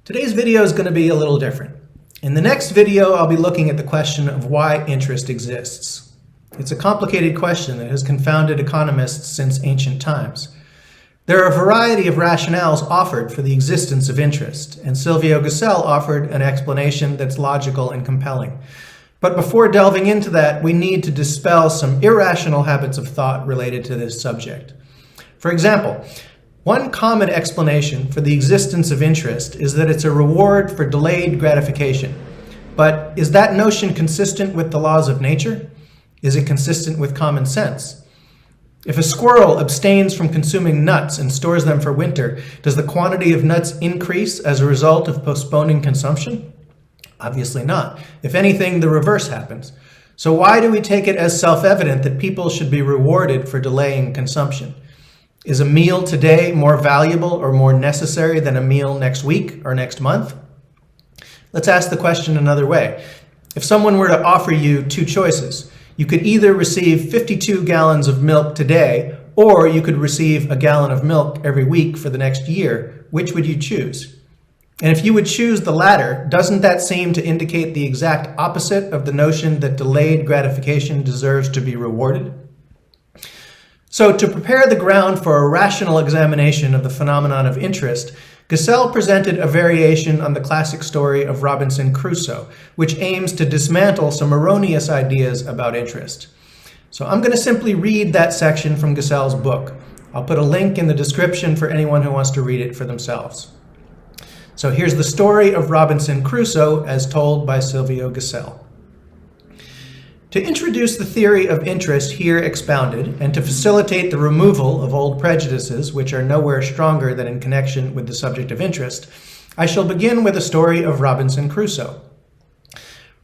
Today's video is going to be a little different. In the next video, I'll be looking at the question of why interest exists. It's a complicated question that has confounded economists since ancient times. There are a variety of rationales offered for the existence of interest, and Silvio Gesell offered an explanation that's logical and compelling. But before delving into that, we need to dispel some irrational habits of thought related to this subject. For example, one common explanation for the existence of interest is that it's a reward for delayed gratification. But is that notion consistent with the laws of nature? Is it consistent with common sense? If a squirrel abstains from consuming nuts and stores them for winter, does the quantity of nuts increase as a result of postponing consumption? Obviously not. If anything, the reverse happens. So why do we take it as self-evident that people should be rewarded for delaying consumption? Is a meal today more valuable or more necessary than a meal next week or next month? Let's ask the question another way. If someone were to offer you two choices, you could either receive 52 gallons of milk today, or you could receive a gallon of milk every week for the next year. Which would you choose? And if you would choose the latter, doesn't that seem to indicate the exact opposite of the notion that delayed gratification deserves to be rewarded? So to prepare the ground for a rational examination of the phenomenon of interest, Gesell presented a variation on the classic story of Robinson Crusoe, which aims to dismantle some erroneous ideas about interest. So I'm going to simply read that section from Gesell's book. I'll put a link in the description for anyone who wants to read it for themselves. So here's the story of Robinson Crusoe as told by Silvio Gesell. To introduce the theory of interest here expounded, and to facilitate the removal of old prejudices which are nowhere stronger than in connection with the subject of interest, I shall begin with a story of Robinson Crusoe.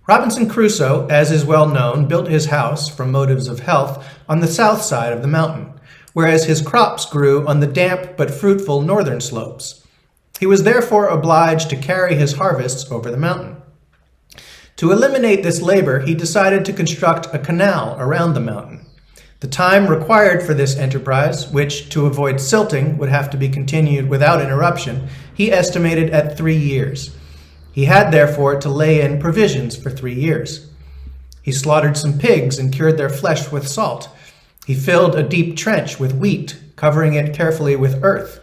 Robinson Crusoe, as is well known, built his house, from motives of health, on the south side of the mountain, whereas his crops grew on the damp but fruitful northern slopes. He was therefore obliged to carry his harvests over the mountain. To eliminate this labor, he decided to construct a canal around the mountain. The time required for this enterprise, which, to avoid silting, would have to be continued without interruption, he estimated at 3 years. He had, therefore, to lay in provisions for 3 years. He slaughtered some pigs and cured their flesh with salt. He filled a deep trench with wheat, covering it carefully with earth.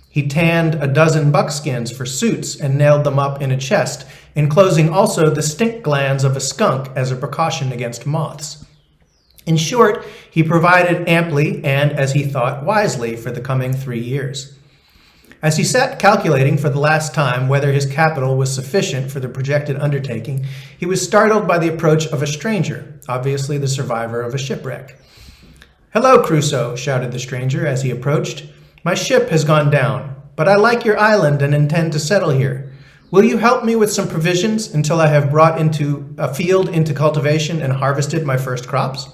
He tanned a dozen buckskins for suits and nailed them up in a chest, enclosing also the stink glands of a skunk as a precaution against moths. In short, he provided amply and, as he thought, wisely for the coming 3 years. As he sat calculating for the last time whether his capital was sufficient for the projected undertaking, he was startled by the approach of a stranger, obviously the survivor of a shipwreck. "Hello, Crusoe," shouted the stranger as he approached. "My ship has gone down, but I like your island and intend to settle here. Will you help me with some provisions until I have brought into a field into cultivation and harvested my first crops?"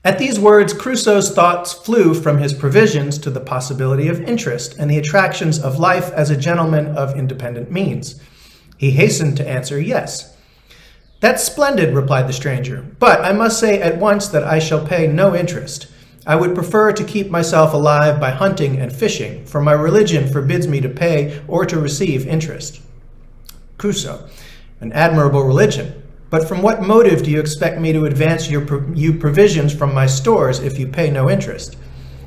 At these words, Crusoe's thoughts flew from his provisions to the possibility of interest and the attractions of life as a gentleman of independent means. He hastened to answer yes. "That's splendid," replied the stranger, "but I must say at once that I shall pay no interest. I would prefer to keep myself alive by hunting and fishing, for my religion forbids me to pay or to receive interest." Crusoe: "An admirable religion. But from what motive do you expect me to advance you provisions from my stores if you pay no interest?"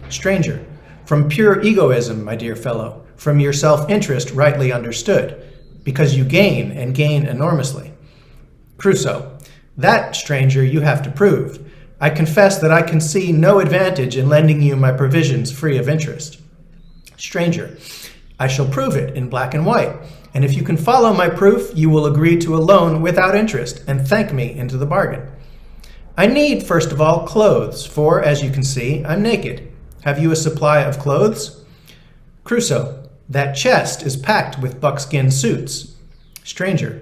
Stranger: "From pure egoism, my dear fellow, from your self-interest rightly understood, because you gain, and gain enormously." Crusoe: "That, stranger, you have to prove. I confess that I can see no advantage in lending you my provisions free of interest." Stranger: "I shall prove it in black and white, and if you can follow my proof, you will agree to a loan without interest and thank me into the bargain." "I need, first of all, clothes, for, as you can see, I'm naked. Have you a supply of clothes?" Crusoe: "That chest is packed with buckskin suits." Stranger: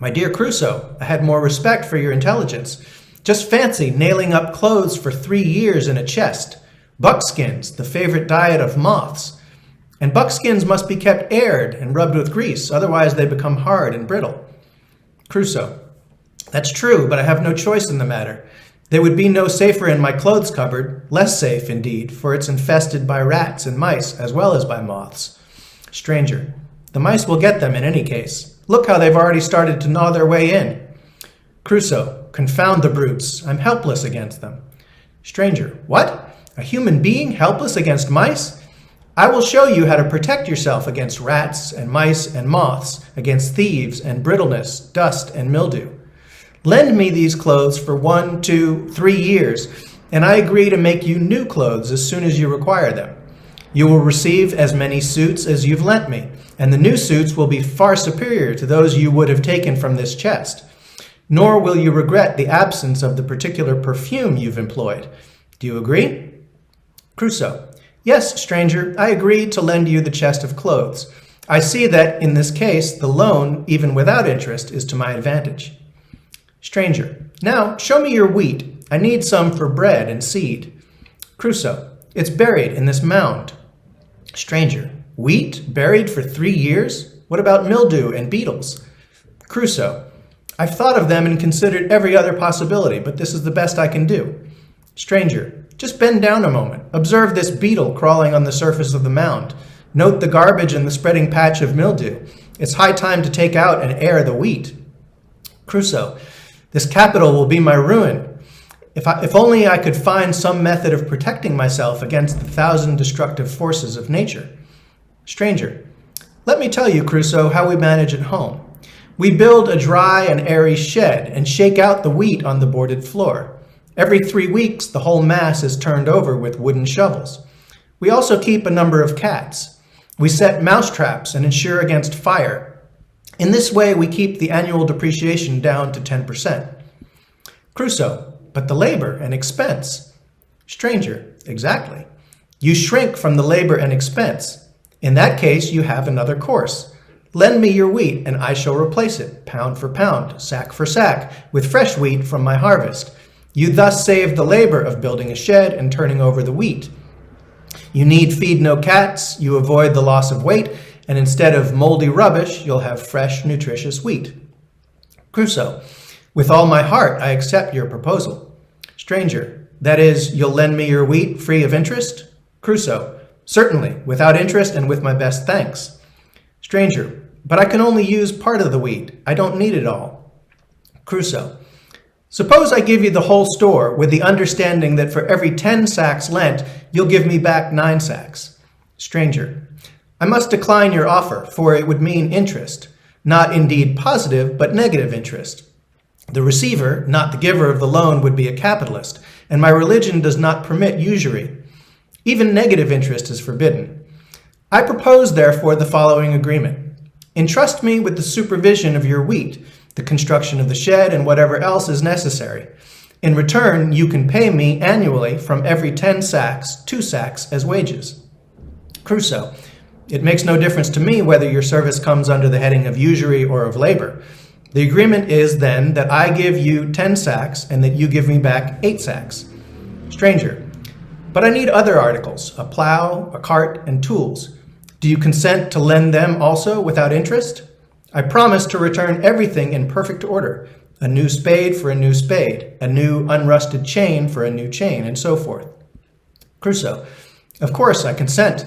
"My dear Crusoe, I had more respect for your intelligence. Just fancy nailing up clothes for 3 years in a chest. Buckskins, the favorite diet of moths. And buckskins must be kept aired and rubbed with grease, otherwise they become hard and brittle." Crusoe: "That's true, but I have no choice in the matter. There would be no safer in my clothes cupboard, less safe indeed, for it's infested by rats and mice as well as by moths." Stranger: The mice will get them in any case. Look how they've already started to gnaw their way in. Crusoe, confound the brutes. I'm helpless against them. Stranger, what? A human being helpless against mice? I will show you how to protect yourself against rats and mice and moths, against thieves and brittleness, dust and mildew. Lend me these clothes for 1, 2, 3 years, and I agree to make you new clothes as soon as you require them. You will receive as many suits as you've lent me, and the new suits will be far superior to those you would have taken from this chest. Nor will you regret the absence of the particular perfume you've employed. Do you agree? Crusoe, yes, stranger, I agree to lend you the chest of clothes. I see that, in this case, the loan, even without interest, is to my advantage. Stranger, now show me your wheat. I need some for bread and seed. Crusoe, it's buried in this mound. Stranger, wheat buried for 3 years? What about mildew and beetles? Crusoe, I've thought of them and considered every other possibility, but this is the best I can do. Stranger, just bend down a moment. Observe this beetle crawling on the surface of the mound. Note the garbage and the spreading patch of mildew. It's high time to take out and air the wheat. Crusoe, this capital will be my ruin. If only I could find some method of protecting myself against the 1,000 destructive forces of nature. Stranger, let me tell you, Crusoe, how we manage at home. We build a dry and airy shed and shake out the wheat on the boarded floor. Every 3 weeks, the whole mass is turned over with wooden shovels. We also keep a number of cats. We set mouse traps and insure against fire. In this way, we keep the annual depreciation down to 10%. Crusoe, but the labor and expense. Stranger, exactly. You shrink from the labor and expense. In that case, you have another course. Lend me your wheat, and I shall replace it, pound for pound, sack for sack, with fresh wheat from my harvest. You thus save the labor of building a shed and turning over the wheat. You need feed no cats, you avoid the loss of weight, and instead of moldy rubbish, you'll have fresh, nutritious wheat. Crusoe, with all my heart, I accept your proposal. Stranger, that is, you'll lend me your wheat free of interest? Crusoe, certainly, without interest and with my best thanks. Stranger, but I can only use part of the wheat. I don't need it all. Crusoe, suppose I give you the whole store with the understanding that for every 10 sacks lent, you'll give me back 9 sacks. Stranger, I must decline your offer, for it would mean interest. Not indeed positive, but negative interest. The receiver, not the giver of the loan, would be a capitalist, and my religion does not permit usury. Even negative interest is forbidden. I propose, therefore, the following agreement. Entrust me with the supervision of your wheat, the construction of the shed, and whatever else is necessary. In return, you can pay me annually from every 10 sacks, 2 sacks as wages. Crusoe, it makes no difference to me whether your service comes under the heading of usury or of labor. The agreement is, then, that I give you 10 sacks and that you give me back 8 sacks. Stranger, but I need other articles, a plow, a cart, and tools. Do you consent to lend them also without interest? I promise to return everything in perfect order, a new spade for a new spade, a new unrusted chain for a new chain, and so forth. Crusoe, of course I consent.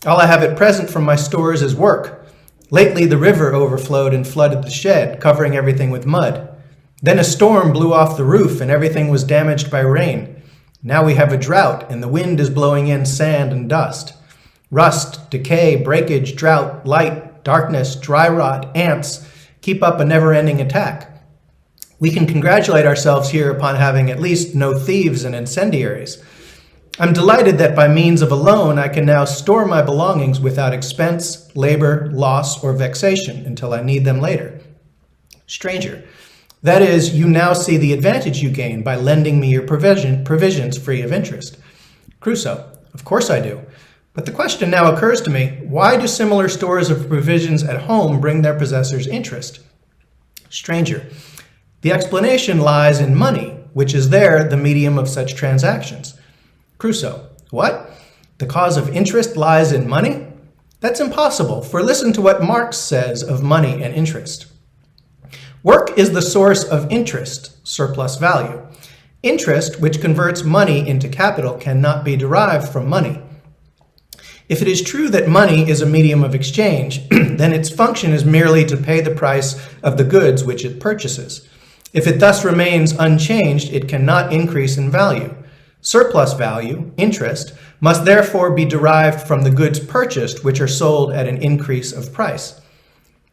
All I have at present from my stores is work. Lately the river overflowed and flooded the shed, covering everything with mud. Then a storm blew off the roof and everything was damaged by rain. Now we have a drought and the wind is blowing in sand and dust. Rust, decay, breakage, drought, light, darkness, dry rot, ants keep up a never-ending attack. We can congratulate ourselves here upon having at least no thieves and incendiaries. I'm delighted that by means of a loan I can now store my belongings without expense, labor, loss, or vexation until I need them later. Stranger, that is, you now see the advantage you gain by lending me your provisions free of interest. Crusoe, of course I do. But the question now occurs to me, why do similar stores of provisions at home bring their possessors interest? Stranger, the explanation lies in money, which is there the medium of such transactions. Crusoe, what? The cause of interest lies in money? That's impossible, for listen to what Marx says of money and interest. Work is the source of interest, surplus value. Interest, which converts money into capital, cannot be derived from money. If it is true that money is a medium of exchange, then its function is merely to pay the price of the goods which it purchases. If it thus remains unchanged, it cannot increase in value. Surplus value, interest, must therefore be derived from the goods purchased, which are sold at an increase of price.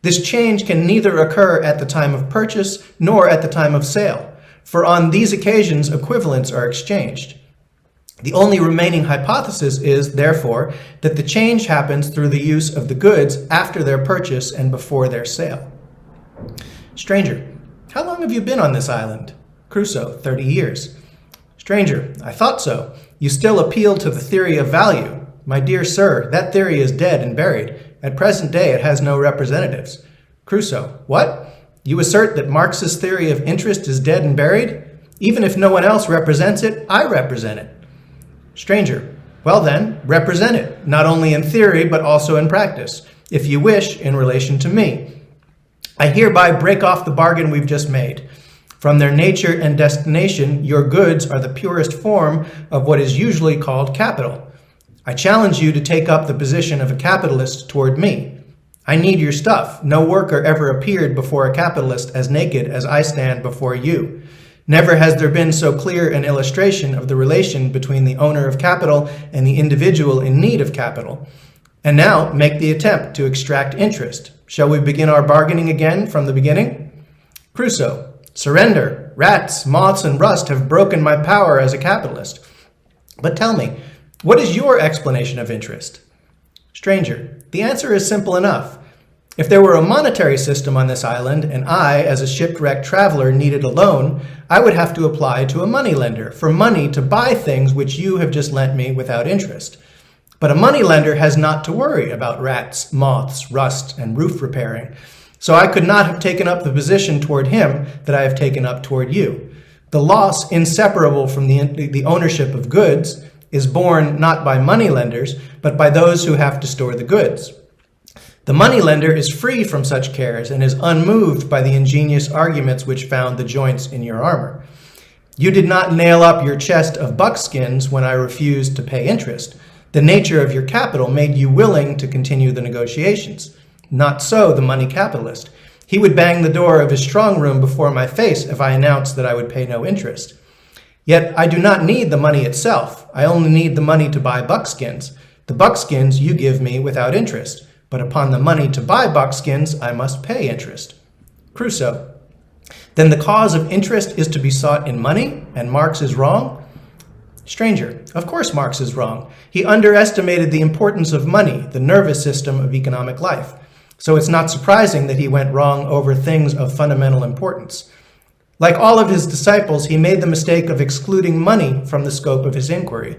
This change can neither occur at the time of purchase nor at the time of sale, for on these occasions equivalents are exchanged. The only remaining hypothesis is, therefore, that the change happens through the use of the goods after their purchase and before their sale. Stranger: How long have you been on this island? Crusoe: 30 years. Stranger: I thought so. You still appeal to the theory of value. My dear sir, that theory is dead and buried. At present day it has no representatives. Crusoe: What? You assert that Marx's theory of interest is dead and buried? Even if no one else represents it, I represent it. Stranger: Well then, represent it, not only in theory but also in practice, if you wish, in relation to me. I hereby break off the bargain we've just made. From their nature and destination, your goods are the purest form of what is usually called capital. I challenge you to take up the position of a capitalist toward me. I need your stuff. No worker ever appeared before a capitalist as naked as I stand before you. Never has there been so clear an illustration of the relation between the owner of capital and the individual in need of capital. And now make the attempt to extract interest. Shall we begin our bargaining again from the beginning? Crusoe: Surrender. Rats, moths, and rust have broken my power as a capitalist. But tell me, what is your explanation of interest? Stranger: The answer is simple enough. If there were a monetary system on this island, and I, as a shipwrecked traveler, needed a loan, I would have to apply to a moneylender for money to buy things which you have just lent me without interest. But a moneylender has not to worry about rats, moths, rust, and roof repairing. So I could not have taken up the position toward him that I have taken up toward you. The loss inseparable from the ownership of goods is borne not by moneylenders, but by those who have to store the goods. The moneylender is free from such cares and is unmoved by the ingenious arguments which found the joints in your armor. You did not nail up your chest of buckskins when I refused to pay interest. The nature of your capital made you willing to continue the negotiations. Not so the money capitalist. He would bang the door of his strong room before my face if I announced that I would pay no interest. Yet I do not need the money itself. I only need the money to buy buckskins. The buckskins you give me without interest. But upon the money to buy buckskins, I must pay interest. Crusoe: Then the cause of interest is to be sought in money, and Marx is wrong? Stranger: Of course Marx is wrong. He underestimated the importance of money, the nervous system of economic life. So it's not surprising that he went wrong over things of fundamental importance. Like all of his disciples, he made the mistake of excluding money from the scope of his inquiry.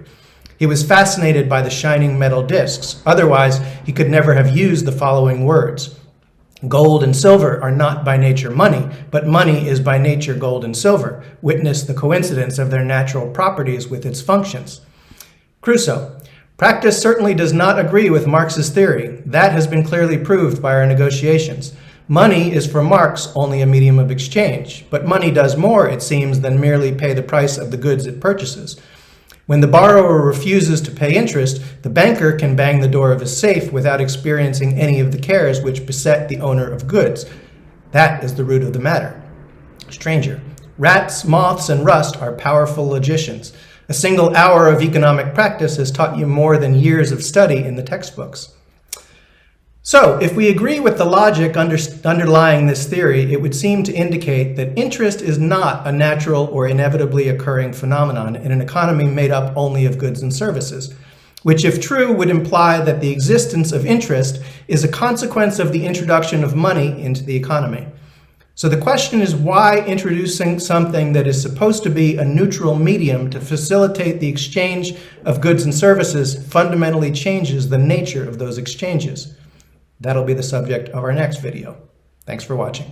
He was fascinated by the shining metal discs. Otherwise, he could never have used the following words: Gold and silver are not by nature money, but money is by nature gold and silver. Witness the coincidence of their natural properties with its functions. Crusoe: Practice certainly does not agree with Marx's theory. That has been clearly proved by our negotiations. Money is for Marx only a medium of exchange, but money does more, it seems, than merely pay the price of the goods it purchases. When the borrower refuses to pay interest, the banker can bang the door of his safe without experiencing any of the cares which beset the owner of goods. That is the root of the matter. Stranger: Rats, moths, and rust are powerful logicians. A single hour of economic practice has taught you more than years of study in the textbooks. So, if we agree with the logic underlying this theory, it would seem to indicate that interest is not a natural or inevitably occurring phenomenon in an economy made up only of goods and services, which, if true, would imply that the existence of interest is a consequence of the introduction of money into the economy. So the question is, why introducing something that is supposed to be a neutral medium to facilitate the exchange of goods and services fundamentally changes the nature of those exchanges? That'll be the subject of our next video. Thanks for watching.